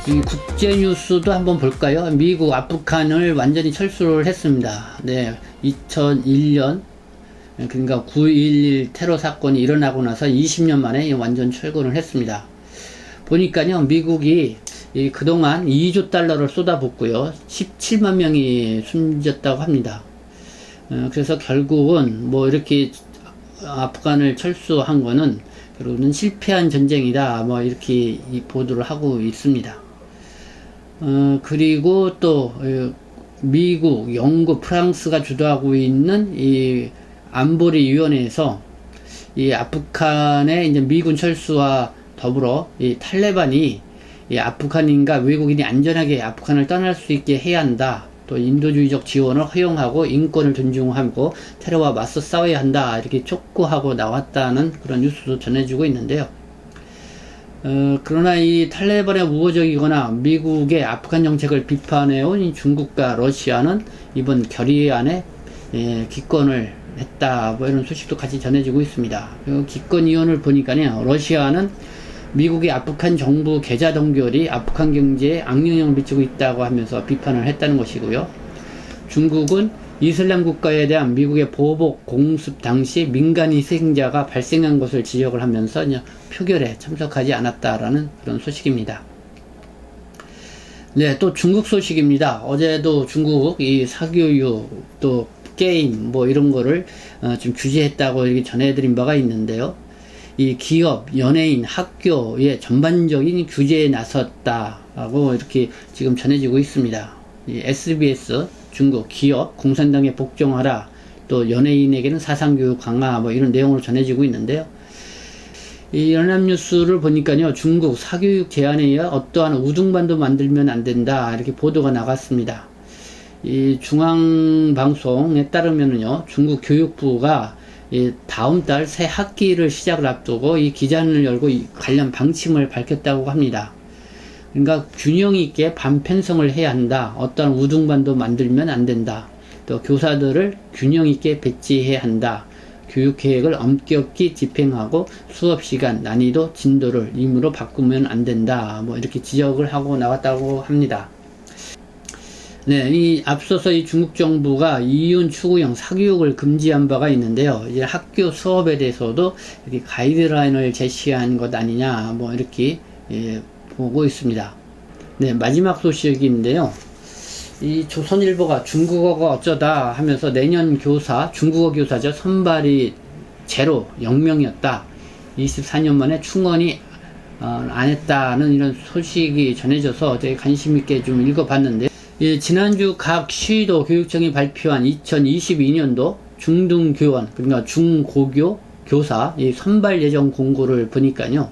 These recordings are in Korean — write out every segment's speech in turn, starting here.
이 국제 뉴스도 한번 볼까요? 미국 아프간을 완전히 철수를 했습니다. 네, 2001년 그러니까 9.11 테러 사건이 일어나고 나서 20년 만에 완전 철군을 했습니다. 보니까요, 미국이 그동안 2조 달러를 쏟아붓고요, 17만 명이 숨졌다고 합니다. 그래서 결국은 뭐 이렇게 아프간을 철수한 거는 결국은 실패한 전쟁이다, 뭐 이렇게 이 보도를 하고 있습니다. 그리고 또 미국, 영국, 프랑스가 주도하고 있는 이 안보리 위원회에서 이 아프간의 이제 미군 철수와 더불어 이 탈레반이 이 아프간인과 외국인이 안전하게 아프간을 떠날 수 있게 해야 한다. 또 인도주의적 지원을 허용하고 인권을 존중하고 테러와 맞서 싸워야 한다. 이렇게 촉구하고 나왔다는 그런 뉴스도 전해지고 있는데요. 그러나 이 탈레반의 우호적이거나 미국의 아프간 정책을 비판해온 이 중국과 러시아는 이번 결의안에 기권을 했다, 뭐 이런 소식도 같이 전해지고 있습니다. 기권 이유를 보니까요, 러시아는 미국의 아프간 정부 계좌 동결이 아프간 경제에 악영향을 미치고 있다고 하면서 비판을 했다는 것이고요. 중국은 이슬람 국가에 대한 미국의 보복 공습 당시 민간 희생자가 발생한 것을 지적을 하면서 표결에 참석하지 않았다라는 그런 소식입니다. 네, 또 중국 소식입니다. 어제도 중국 이 사교육 또 게임 뭐 이런 거를 좀 규제했다고 이렇게 전해드린 바가 있는데요. 이 기업, 연예인, 학교의 전반적인 규제에 나섰다고 이렇게 지금 전해지고 있습니다. 이 SBS 중국 기업 공산당에 복종하라, 또 연예인에게는 사상교육 강화, 뭐 이런 내용으로 전해지고 있는데요. 이 연합뉴스를 보니까요, 중국 사교육 제한에 의해 어떠한 우등반도 만들면 안 된다, 이렇게 보도가 나갔습니다. 이 중앙방송에 따르면요, 중국 교육부가 다음 달 새 학기를 시작을 앞두고 이 기자회견을 열고 이 관련 방침을 밝혔다고 합니다. 그러니까 균형 있게 반편성을 해야 한다. 어떤 우등반도 만들면 안 된다. 또 교사들을 균형 있게 배치해야 한다. 교육 계획을 엄격히 집행하고 수업 시간, 난이도, 진도를 임의로 바꾸면 안 된다. 뭐 이렇게 지적을 하고 나왔다고 합니다. 네, 이 앞서서 이 중국 정부가 이윤 추구형 사교육을 금지한 바가 있는데요. 이제 학교 수업에 대해서도 이렇게 가이드라인을 제시한 것 아니냐, 뭐 이렇게 보고 있습니다. 네, 마지막 소식인데요. 이 조선일보가 중국어가 어쩌다 하면서 내년 교사, 중국어 교사죠, 선발이 제로, 0명이었다. 24년 만에 충원이 안 했다는 이런 소식이 전해져서 되게 관심 있게 좀 읽어봤는데, 지난주 각 시도 교육청이 발표한 2022년도 중등교원, 그러니까 중고교 교사 선발 예정 공고를 보니까요,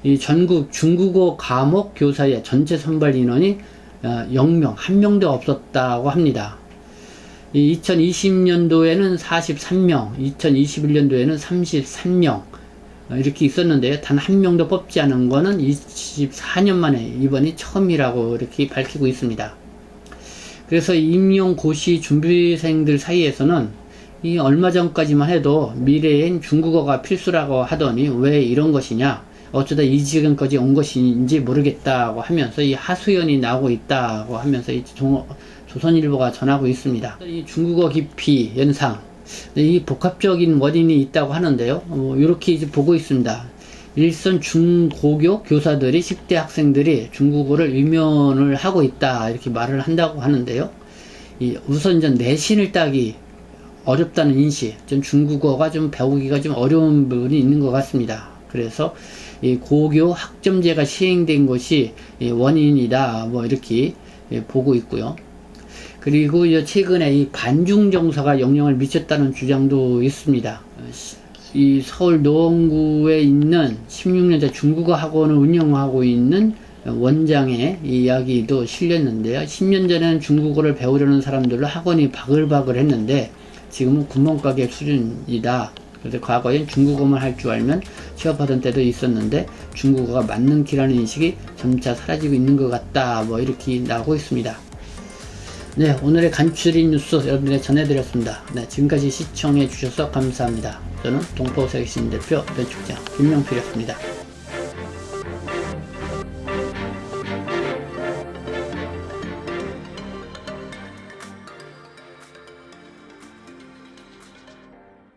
이 전국 중국어 과목 교사의 전체 선발 인원이 0명, 1명도 없었다고 합니다. 2020년도에는 43명, 2021년도에는 33명, 이렇게 있었는데요. 단 1명도 뽑지 않은 거는 24년 만에 이번이 처음이라고 이렇게 밝히고 있습니다. 그래서 임용고시 준비생들 사이에서는 이 얼마 전까지만 해도 미래엔 중국어가 필수라고 하더니 왜 이런 것이냐, 어쩌다 이 지경까지 온 것인지 모르겠다고 하면서 이 하소연이 나오고 있다고 하면서 이 조선일보가 전하고 있습니다. 이 중국어 기피 현상, 이 복합적인 원인이 있다고 하는데요. 이렇게 이제 보고 있습니다. 일선 중고교 교사들이 10대 학생들이 중국어를 위면을 하고 있다, 이렇게 말을 한다고 하는데요. 우선 전 내신을 따기 어렵다는 인식, 좀 중국어가 좀 배우기가 좀 어려운 부분이 있는 것 같습니다. 그래서 이 고교 학점제가 시행된 것이 원인이다, 뭐 이렇게 보고 있고요. 그리고 최근에 이 반중정서가 영향을 미쳤다는 주장도 있습니다. 이 서울 노원구에 있는 16년째 중국어 학원을 운영하고 있는 원장의 이야기도 실렸는데요. 10년 전에는 중국어를 배우려는 사람들로 학원이 바글바글 했는데 지금은 구멍가게 수준이다. 그래서 과거엔 중국어만 할 줄 알면 취업하던 때도 있었는데 중국어가 맞는 기라는 인식이 점차 사라지고 있는 것 같다, 뭐 이렇게 나오고 있습니다. 네, 오늘의 간추린 뉴스 여러분에게 전해드렸습니다. 네, 지금까지 시청해 주셔서 감사합니다. 저는 동포세계신 대표 변축장 김명필이었습니다.